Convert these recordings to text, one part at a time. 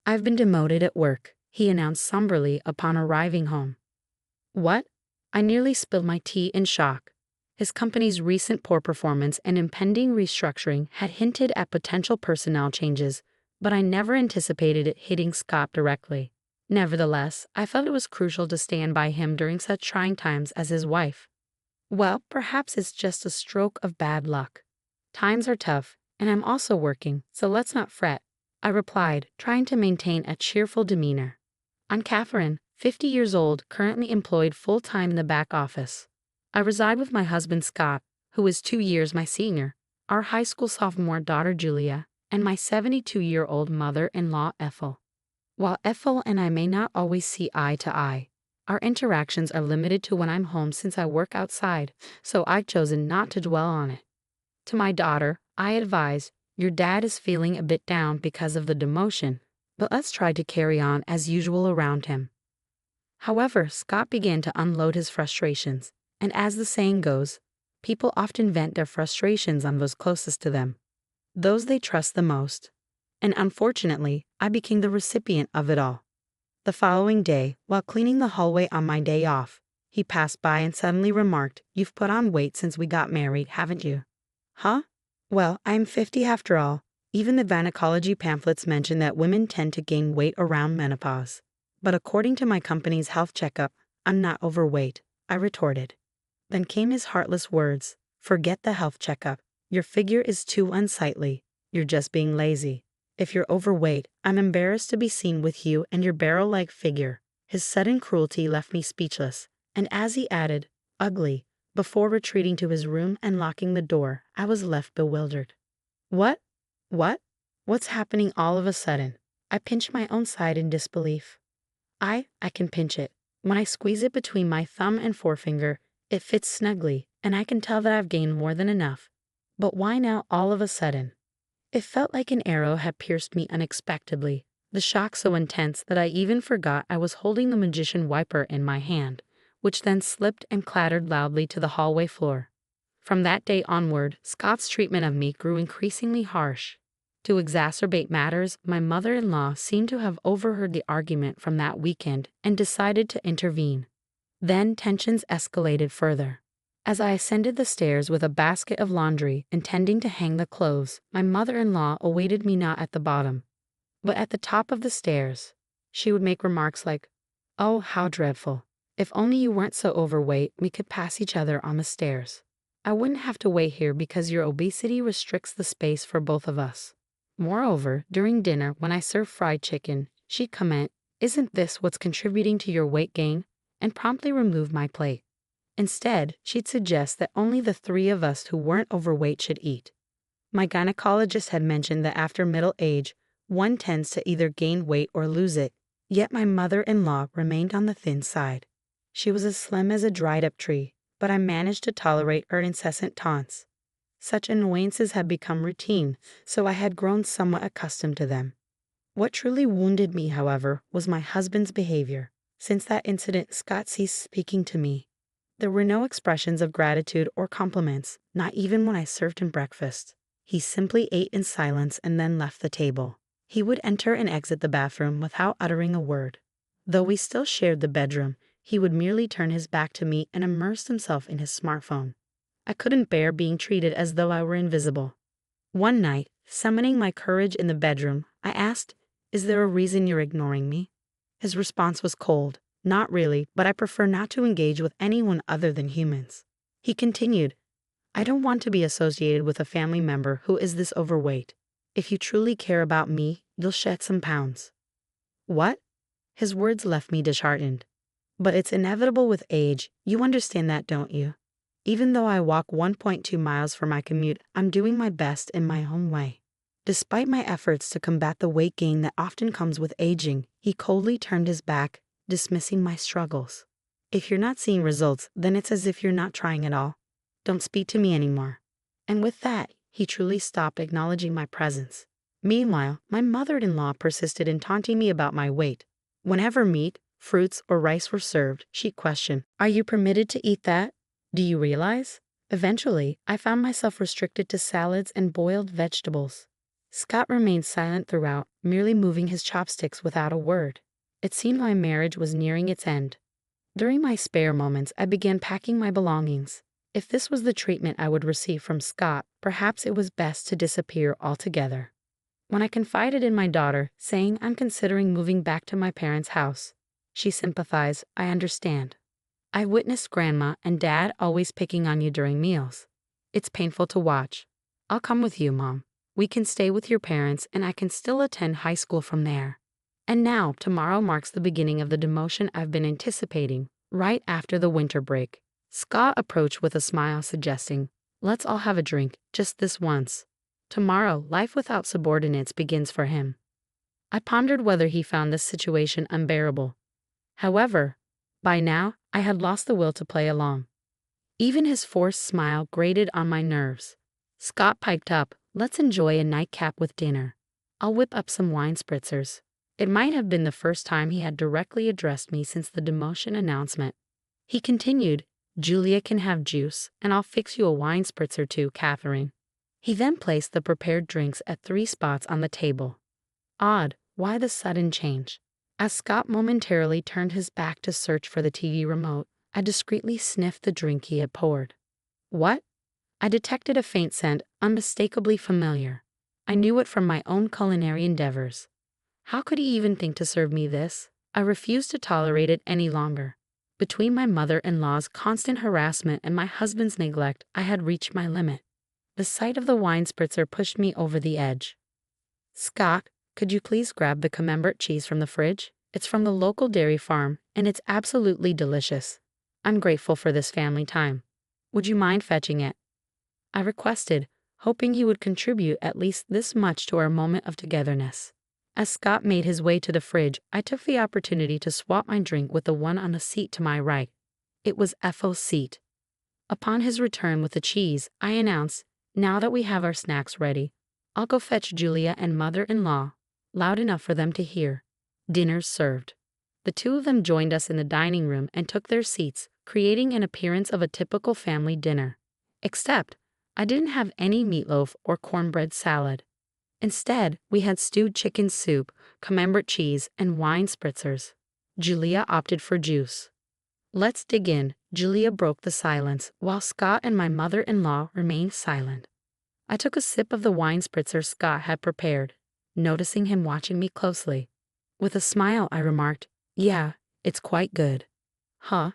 "I've been demoted at work," he announced somberly upon arriving home. "What?" I nearly spilled my tea in shock. His company's recent poor performance and impending restructuring had hinted at potential personnel changes, but I never anticipated it hitting Scott directly. Nevertheless, I felt it was crucial to stand by him during such trying times as his wife. "Well, perhaps it's just a stroke of bad luck. Times are tough, and I'm also working, so let's not fret," I replied, trying to maintain a cheerful demeanor. "I'm Catherine, 50 years old, currently employed full-time in the back office. I reside with my husband Scott, who is 2 years my senior, our high school sophomore daughter Julia, and my 72-year-old mother-in-law Ethel. While Ethel and I may not always see eye to eye, our interactions are limited to when I'm home since I work outside, so I've chosen not to dwell on it. To my daughter, I advise, your dad is feeling a bit down because of the demotion, but let's try to carry on as usual around him." However, Scott began to unload his frustrations, and as the saying goes, people often vent their frustrations on those closest to them, those they trust the most. And unfortunately, I became the recipient of it all. The following day, while cleaning the hallway on my day off, he passed by and suddenly remarked, "You've put on weight since we got married, haven't you?" "Huh? Well, I'm 50 after all. Even the gynecology pamphlets mention that women tend to gain weight around menopause. But according to my company's health checkup, I'm not overweight," I retorted. Then came his heartless words, "Forget the health checkup. Your figure is too unsightly. You're just being lazy. If you're overweight, I'm embarrassed to be seen with you and your barrel-like figure." His sudden cruelty left me speechless, and as he added, "ugly," before retreating to his room and locking the door, I was left bewildered. What? What's happening all of a sudden? I pinched my own side in disbelief. I can pinch it. When I squeeze it between my thumb and forefinger, it fits snugly, and I can tell that I've gained more than enough. But why now all of a sudden? It felt like an arrow had pierced me unexpectedly, the shock so intense that I even forgot I was holding the magician wiper in my hand, which then slipped and clattered loudly to the hallway floor. From that day onward, Scott's treatment of me grew increasingly harsh. To exacerbate matters, my mother-in-law seemed to have overheard the argument from that weekend and decided to intervene. Then tensions escalated further. As I ascended the stairs with a basket of laundry, intending to hang the clothes, my mother-in-law awaited me not at the bottom, but at the top of the stairs. She would make remarks like, "Oh, how dreadful. If only you weren't so overweight, we could pass each other on the stairs. I wouldn't have to wait here because your obesity restricts the space for both of us." Moreover, during dinner, when I served fried chicken, she'd comment, "Isn't this what's contributing to your weight gain?" and promptly remove my plate. Instead, she'd suggest that only the three of us who weren't overweight should eat. My gynecologist had mentioned that after middle age, one tends to either gain weight or lose it, yet my mother-in-law remained on the thin side. She was as slim as a dried-up tree, but I managed to tolerate her incessant taunts. Such annoyances had become routine, so I had grown somewhat accustomed to them. What truly wounded me, however, was my husband's behavior. Since that incident, Scott ceased speaking to me. There were no expressions of gratitude or compliments, not even when I served him breakfast. He simply ate in silence and then left the table. He would enter and exit the bathroom without uttering a word. Though we still shared the bedroom, he would merely turn his back to me and immerse himself in his smartphone. I couldn't bear being treated as though I were invisible. One night, summoning my courage in the bedroom, I asked, "Is there a reason you're ignoring me?" His response was cold. "Not really, but I prefer not to engage with anyone other than humans." He continued, "I don't want to be associated with a family member who is this overweight. If you truly care about me, you'll shed some pounds." What? His words left me disheartened. But it's inevitable with age. You understand that, don't you? Even though I walk 1.2 miles for my commute, I'm doing my best in my own way. Despite my efforts to combat the weight gain that often comes with aging, he coldly turned his back, dismissing my struggles. "If you're not seeing results, then it's as if you're not trying at all. Don't speak to me anymore." And with that, he truly stopped acknowledging my presence. Meanwhile, my mother-in-law persisted in taunting me about my weight. Whenever meat, fruits, or rice were served, she'd question, "Are you permitted to eat that? Do you realize?" Eventually, I found myself restricted to salads and boiled vegetables. Scott remained silent throughout, merely moving his chopsticks without a word. It seemed my marriage was nearing its end. During my spare moments, I began packing my belongings. If this was the treatment I would receive from Scott, perhaps it was best to disappear altogether. When I confided in my daughter, saying I'm considering moving back to my parents' house, she sympathized. I understand. I witnessed Grandma and Dad always picking on you during meals. It's painful to watch. I'll come with you, Mom. We can stay with your parents and I can still attend high school from there. And now, tomorrow marks the beginning of the demotion I've been anticipating, right after the winter break. Scott approached with a smile, suggesting, let's all have a drink, just this once. Tomorrow, life without subordinates begins for him. I pondered whether he found this situation unbearable. However, by now, I had lost the will to play along. Even his forced smile grated on my nerves. Scott piped up, let's enjoy a nightcap with dinner. I'll whip up some wine spritzers. It might have been the first time he had directly addressed me since the demotion announcement. He continued, Julia can have juice, and I'll fix you a wine spritzer too, Catherine. He then placed the prepared drinks at 3 spots on the table. Odd, why the sudden change? As Scott momentarily turned his back to search for the TV remote, I discreetly sniffed the drink he had poured. What? I detected a faint scent, unmistakably familiar. I knew it from my own culinary endeavors. How could he even think to serve me this? I refused to tolerate it any longer. Between my mother-in-law's constant harassment and my husband's neglect, I had reached my limit. The sight of the wine spritzer pushed me over the edge. Scott, could you please grab the camembert cheese from the fridge? It's from the local dairy farm, and it's absolutely delicious. I'm grateful for this family time. Would you mind fetching it? I requested, hoping he would contribute at least this much to our moment of togetherness. As Scott made his way to the fridge, I took the opportunity to swap my drink with the one on the seat to my right. It was Ethel's seat. Upon his return with the cheese, I announced, now that we have our snacks ready, I'll go fetch Julia and mother-in-law, loud enough for them to hear. Dinner's served. The two of them joined us in the dining room and took their seats, creating an appearance of a typical family dinner. Except, I didn't have any meatloaf or cornbread salad. Instead, we had stewed chicken soup, camembert cheese, and wine spritzers. Julia opted for juice. Let's dig in. Julia broke the silence, while Scott and my mother-in-law remained silent. I took a sip of the wine spritzer Scott had prepared, noticing him watching me closely. With a smile, I remarked, yeah, it's quite good. Huh?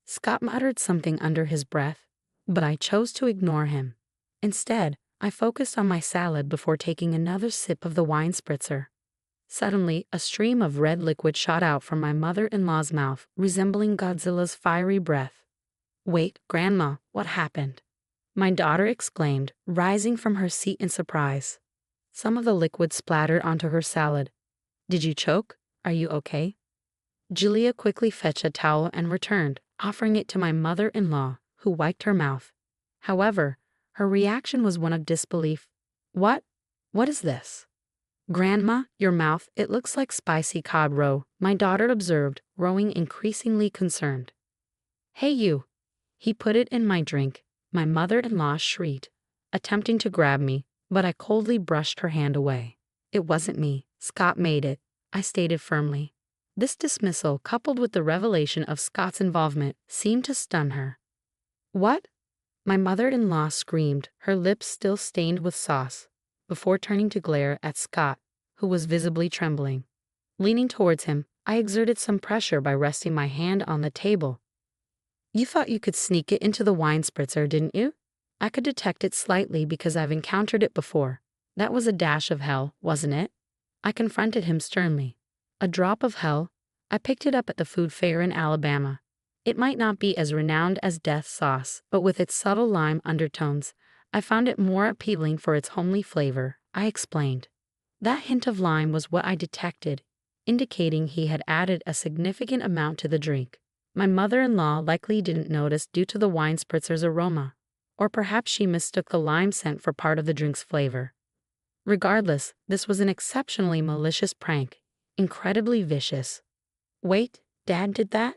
Scott muttered something under his breath, but I chose to ignore him. Instead, I focused on my salad before taking another sip of the wine spritzer. Suddenly, a stream of red liquid shot out from my mother-in-law's mouth, resembling Godzilla's fiery breath. Wait, Grandma, what happened? My daughter exclaimed, rising from her seat in surprise. Some of the liquid splattered onto her salad. Did you choke? Are you okay? Julia quickly fetched a towel and returned, offering it to my mother-in-law, who wiped her mouth. However, her reaction was one of disbelief. What? What is this? Grandma, your mouth, it looks like spicy cod roe, my daughter observed, growing increasingly concerned. Hey you! He put it in my drink. My mother-in-law shrieked, attempting to grab me, but I coldly brushed her hand away. It wasn't me. Scott made it, I stated firmly. This dismissal, coupled with the revelation of Scott's involvement, seemed to stun her. What? My mother-in-law screamed, her lips still stained with sauce, before turning to glare at Scott, who was visibly trembling. Leaning towards him, I exerted some pressure by resting my hand on the table. You thought you could sneak it into the wine spritzer, didn't you? I could detect it slightly because I've encountered it before. That was a dash of hell, wasn't it? I confronted him sternly. A drop of hell? I picked it up at the food fair in Alabama. It might not be as renowned as death sauce, but with its subtle lime undertones, I found it more appealing for its homely flavor, I explained. That hint of lime was what I detected, indicating he had added a significant amount to the drink. My mother-in-law likely didn't notice due to the wine spritzer's aroma, or perhaps she mistook the lime scent for part of the drink's flavor. Regardless, this was an exceptionally malicious prank, incredibly vicious. Wait, Dad did that?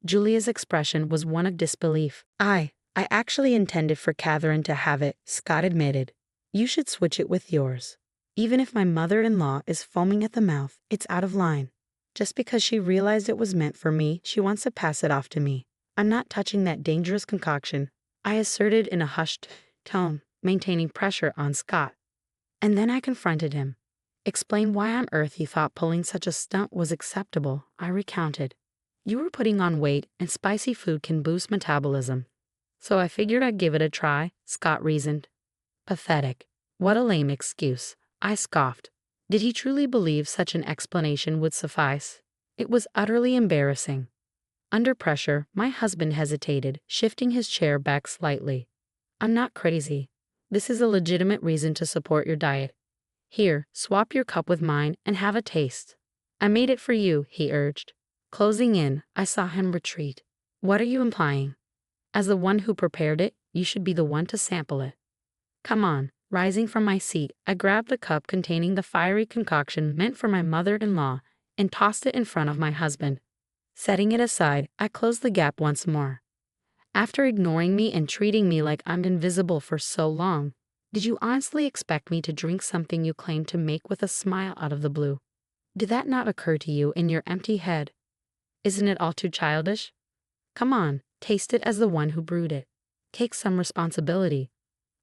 Julia's expression was one of disbelief. I actually intended for Catherine to have it, Scott admitted. You should switch it with yours. Even if my mother-in-law is foaming at the mouth, it's out of line. Just because she realized it was meant for me, she wants to pass it off to me. I'm not touching that dangerous concoction, I asserted in a hushed tone, maintaining pressure on Scott. And then I confronted him. Explain why on earth you thought pulling such a stunt was acceptable, I recounted. You were putting on weight, and spicy food can boost metabolism. So I figured I'd give it a try, Scott reasoned. Pathetic. What a lame excuse, I scoffed. Did he truly believe such an explanation would suffice? It was utterly embarrassing. Under pressure, my husband hesitated, shifting his chair back slightly. I'm not crazy. This is a legitimate reason to support your diet. Here, swap your cup with mine and have a taste. I made it for you, he urged. Closing in, I saw him retreat. What are you implying? As the one who prepared it, you should be the one to sample it. Come on. Rising from my seat, I grabbed the cup containing the fiery concoction meant for my mother-in-law and tossed it in front of my husband. Setting it aside, I closed the gap once more. After ignoring me and treating me like I'm invisible for so long, did you honestly expect me to drink something you claimed to make with a smile out of the blue? Did that not occur to you in your empty head? Isn't it all too childish? Come on, taste it as the one who brewed it. Take some responsibility,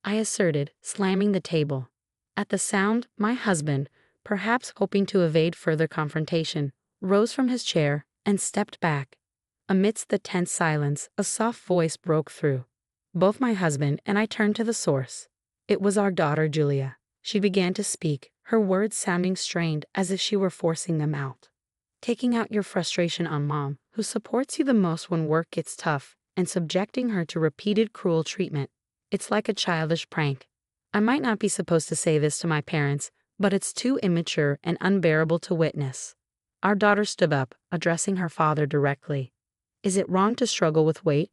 I asserted, slamming the table. At the sound, my husband, perhaps hoping to evade further confrontation, rose from his chair and stepped back. Amidst the tense silence, a soft voice broke through. Both my husband and I turned to the source. It was our daughter, Julia. She began to speak, her words sounding strained as if she were forcing them out. Taking out your frustration on Mom, who supports you the most when work gets tough, and subjecting her to repeated cruel treatment. It's like a childish prank. I might not be supposed to say this to my parents, but it's too immature and unbearable to witness. Our daughter stood up, addressing her father directly. Is it wrong to struggle with weight?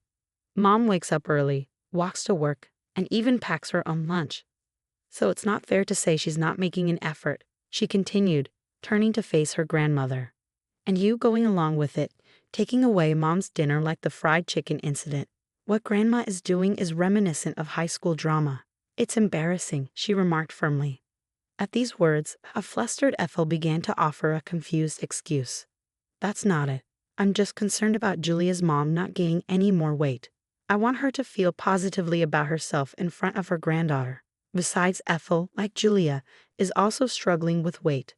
Mom wakes up early, walks to work, and even packs her own lunch. So it's not fair to say she's not making an effort, she continued, turning to face her grandmother. And you going along with it, taking away Mom's dinner like the fried chicken incident. What Grandma is doing is reminiscent of high school drama. It's embarrassing, she remarked firmly. At these words, a flustered Ethel began to offer a confused excuse. That's not it. I'm just concerned about Julia's mom not gaining any more weight. I want her to feel positively about herself in front of her granddaughter. Besides, Ethel, like Julia, is also struggling with weight.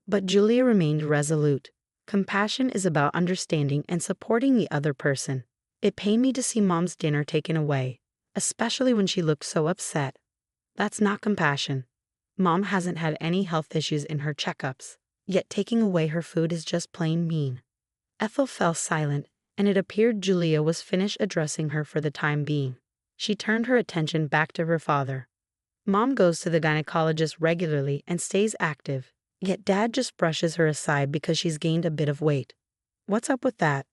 But Julia remained resolute. Compassion is about understanding and supporting the other person. It pained me to see Mom's dinner taken away, especially when she looked so upset. That's not compassion. Mom hasn't had any health issues in her checkups, yet taking away her food is just plain mean. Ethel fell silent, and it appeared Julia was finished addressing her for the time being. She turned her attention back to her father. Mom goes to the gynecologist regularly and stays active, yet Dad just brushes her aside because she's gained a bit of weight. What's up with that?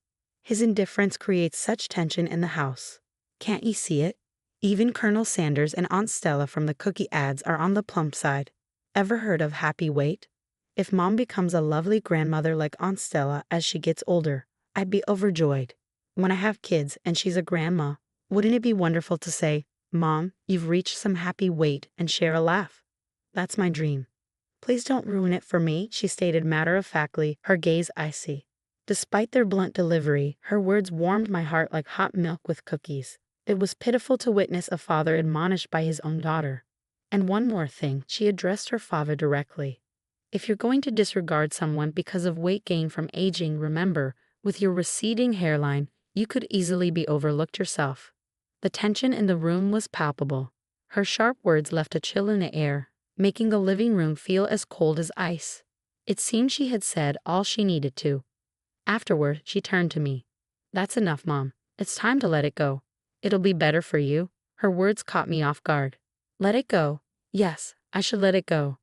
His indifference creates such tension in the house. Can't you see it? Even Colonel Sanders and Aunt Stella from the cookie ads are on the plump side. Ever heard of happy weight? If Mom becomes a lovely grandmother like Aunt Stella as she gets older, I'd be overjoyed. When I have kids and she's a grandma, wouldn't it be wonderful to say, Mom, you've reached some happy weight and share a laugh? That's my dream. Please don't ruin it for me, she stated matter-of-factly, her gaze icy. Despite their blunt delivery, her words warmed my heart like hot milk with cookies. It was pitiful to witness a father admonished by his own daughter. And one more thing, she addressed her father directly. If you're going to disregard someone because of weight gain from aging, remember, with your receding hairline, you could easily be overlooked yourself. The tension in the room was palpable. Her sharp words left a chill in the air, making the living room feel as cold as ice. It seemed she had said all she needed to. Afterward, she turned to me. That's enough, Mom. It's time to let it go. It'll be better for you. Her words caught me off guard. Let it go. Yes, I should let it go.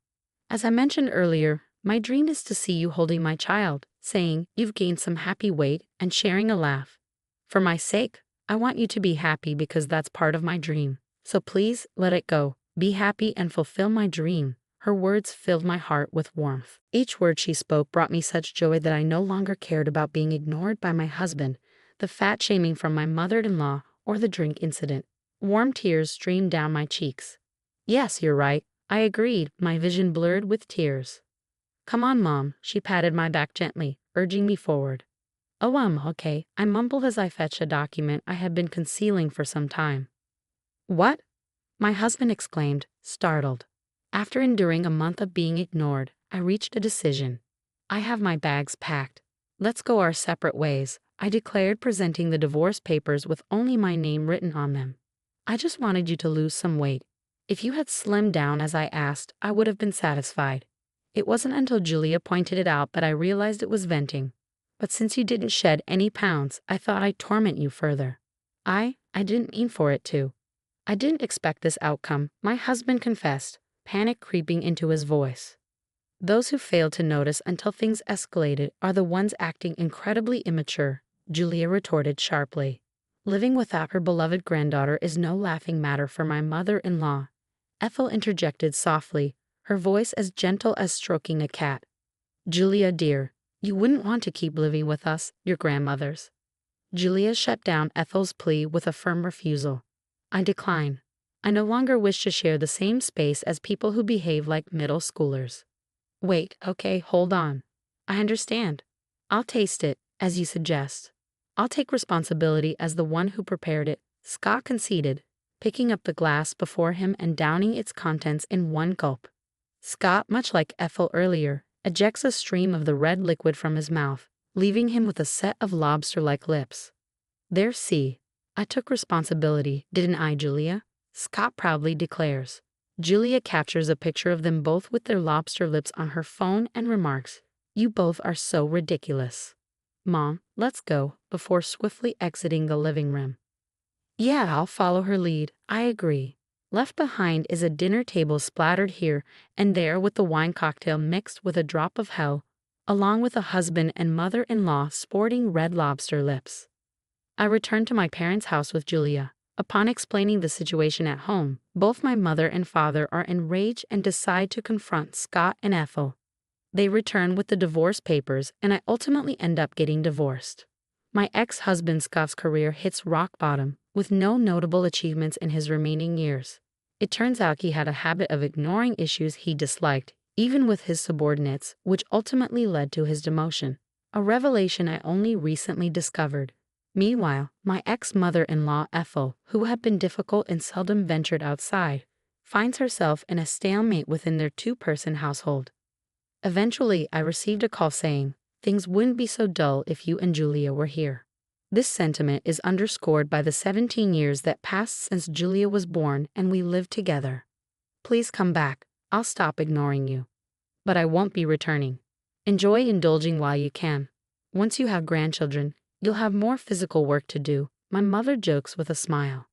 As I mentioned earlier, my dream is to see you holding my child, saying you've gained some happy weight and sharing a laugh. For my sake, I want you to be happy because that's part of my dream. So please, let it go. Be happy and fulfill my dream. Her words filled my heart with warmth. Each word she spoke brought me such joy that I no longer cared about being ignored by my husband, the fat shaming from my mother-in-law, or the drink incident. Warm tears streamed down my cheeks. Yes, you're right. I agreed, my vision blurred with tears. Come on, Mom, she patted my back gently, urging me forward. Oh, okay, I mumbled as I fetched a document I had been concealing for some time. What? My husband exclaimed, startled. After enduring a month of being ignored, I reached a decision. I have my bags packed. Let's go our separate ways, I declared, presenting the divorce papers with only my name written on them. I just wanted you to lose some weight. If you had slimmed down as I asked, I would have been satisfied. It wasn't until Julia pointed it out that I realized it was venting. But since you didn't shed any pounds, I thought I'd torment you further. I didn't mean for it to. I didn't expect this outcome, my husband confessed, panic creeping into his voice. Those who fail to notice until things escalated are the ones acting incredibly immature, Julia retorted sharply. Living without her beloved granddaughter is no laughing matter for my mother-in-law, Ethel interjected softly, her voice as gentle as stroking a cat. Julia, dear, you wouldn't want to keep living with us, your grandmothers. Julia shut down Ethel's plea with a firm refusal. I decline. I no longer wish to share the same space as people who behave like middle schoolers. Wait, okay, hold on. I understand. I'll taste it, as you suggest. I'll take responsibility as the one who prepared it, Scott conceded, picking up the glass before him and downing its contents in one gulp. Scott, much like Ethel earlier, ejects a stream of the red liquid from his mouth, leaving him with a set of lobster-like lips. There, see. I took responsibility, didn't I, Julia? Scott proudly declares. Julia captures a picture of them both with their lobster lips on her phone and remarks, "You both are so ridiculous. Mom, let's go," before swiftly exiting the living room. Yeah, I'll follow her lead, I agree. Left behind is a dinner table splattered here and there with the wine cocktail mixed with a drop of hell, along with a husband and mother-in-law sporting red lobster lips. I returned to my parents' house with Julia. Upon explaining the situation at home, both my mother and father are enraged and decide to confront Scott and Ethel. They return with the divorce papers, and I ultimately end up getting divorced. My ex-husband Scott's career hits rock bottom, with no notable achievements in his remaining years. It turns out he had a habit of ignoring issues he disliked, even with his subordinates, which ultimately led to his demotion, a revelation I only recently discovered. Meanwhile, my ex-mother-in-law Ethel, who had been difficult and seldom ventured outside, finds herself in a stalemate within their two-person household. Eventually, I received a call saying, "Things wouldn't be so dull if you and Julia were here." This sentiment is underscored by the 17 years that passed since Julia was born and we lived together. Please come back, I'll stop ignoring you. But I won't be returning. Enjoy indulging while you can. Once you have grandchildren, you'll have more physical work to do, my mother jokes with a smile.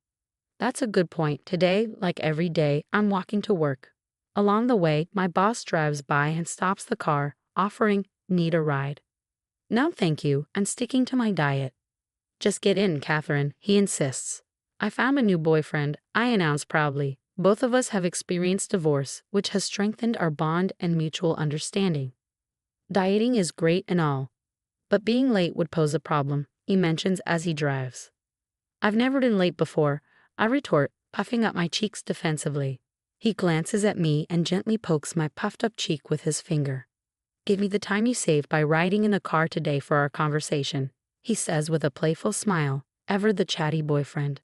That's a good point. Today, like every day, I'm walking to work. Along the way, my boss drives by and stops the car, offering, "Need a ride?" "No, thank you, I'm sticking to my diet." "Just get in, Catherine," he insists. "I found a new boyfriend," I announce proudly. Both of us have experienced divorce, which has strengthened our bond and mutual understanding. Dieting is great and all, but being late would pose a problem, he mentions as he drives. "I've never been late before," I retort, puffing up my cheeks defensively. He glances at me and gently pokes my puffed-up cheek with his finger. "Give me the time you saved by riding in the car today for our conversation," he says with a playful smile, ever the chatty boyfriend.